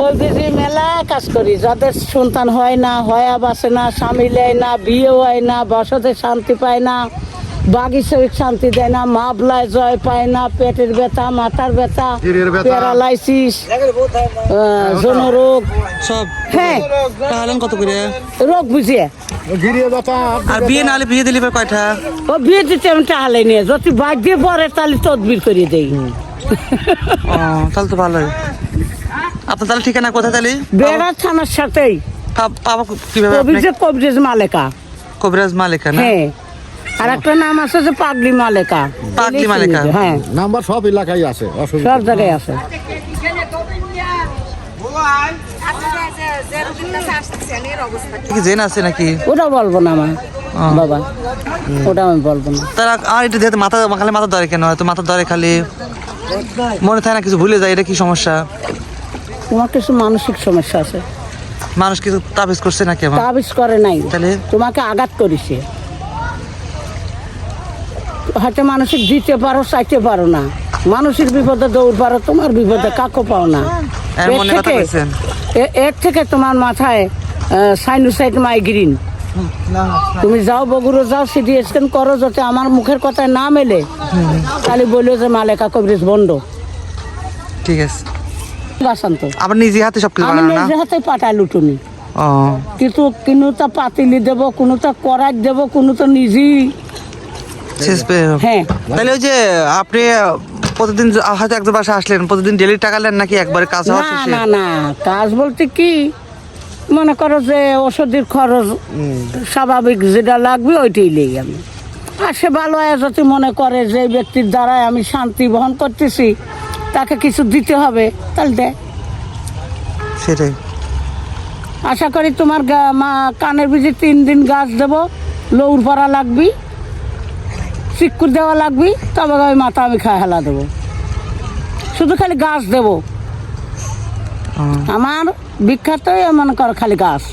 ওই বিজি মেলা কাজ করি, যাদের সন্তান হয় না, হয়া বাসে না, স্বামী লেয় না, বিয়ে হয় না, বসতে শান্তি পায় না, বাগিচায় শান্তি দেয় না, মাবলায় জয় পায় না, পেটের ব্যথা, মাথার ব্যথা, প্যারালাইসিস, জনরোগ সব। হ্যাঁ টাহালেন কত করে? রোগ বুঝিয়ে। আর বিয়ে না হলে বিয়ে দিলে পর কয়টা? ও বিয়ে দিতে আমি টাহালে নিয়ে যদি বাদ দিয়ে পরে তাহলে তদবির করিয়ে দেই। ও তাহলে তো ভালোই। আপনার তাহলে ঠিকানা কোথায় তাহলে? বেড়া থানার সাথেই। পাবো কিভাবে? কবিরাজ মালেকা। কবিরাজ মালেকা না? হ্যাঁ, আর একটা নাম আছে যে পাগলি মালেকা। পাগলি মালেকা। হ্যাঁ, নাম্বার সব এলাকায় আছে, সব জায়গায় আছে। কি জেন আছে নাকি? ওটা বলবো না আমার বাবা, ওটা আমি বলবো না। তারা আর এটা যেহেতু মাথা খালি মাথা ধরে কেন? হয়তো মাথা ধরে খালি মনে থাকে না, কিছু ভুলে যায়, এটা কি সমস্যা? তোমার কিছু মানসিক সমস্যা আছে। মানুষ কিছু তাবিজ করছে নাকি আমার? তাবিজ করে নাই, তাহলে তোমাকে আঘাত করেছে। হয়তো মানসিক দিতে পারো, চাইতে পারো না। মানুষের বিপদে দৌড় পারো, তোমার বিপদে কাকো পাও না। মনে কথা বলছেন। এর থেকে তোমার মাথায় সাইনোসাইড মাইগ্রেন। তুমি যাও বগুড়ো যাও, সিটি স্ক্যান করো, যাতে আমার মুখের কথায় না মেলে তাহলে বললো যে মালেকা কবিরাজ বন্ধ। ঠিক আছে। বাসান্ত আবার নিজে হাতে সবকিছু আমি বানানো না? নিজে হাতে পাটায় লুটুনি। ও কিন্তু কোনোটা পাতিলি দেব, কোনোটা করাক দেব, কোনোটা নিজেই। শেষ পেয়ে। হ্যাঁ, তাহলে ওই যে আপনি প্রতিদিন হয়তো একজন বাসা আসলেন, প্রতিদিন ডেলি টাকা নেন নাকি একবারে কাজ হওয়ার না শেষে? না না, কাজ বলতে কি, মনে করো যে ওষুধের খরচ স্বাভাবিক যেটা লাগবে ওইটাই নেই আমি। আর সে ভালো হয় যদি মনে করে যে এই ব্যক্তির দ্বারাই আমি শান্তি বহন করতেছি, তাকে কিছু দিতে হবে, তাহলে দেয়। সেটাই। আশা করি তোমার কানের বিজে 3 দিন গাছ দেবো, লৌর পরা লাগবি, চিক্কুর দেওয়া লাগবি, তবে ওই মাথা আমি খায় হেলা দেবো। শুধু খালি গাছ দেবো। আমার বিখ্যাত মনে করো খালি গাছ।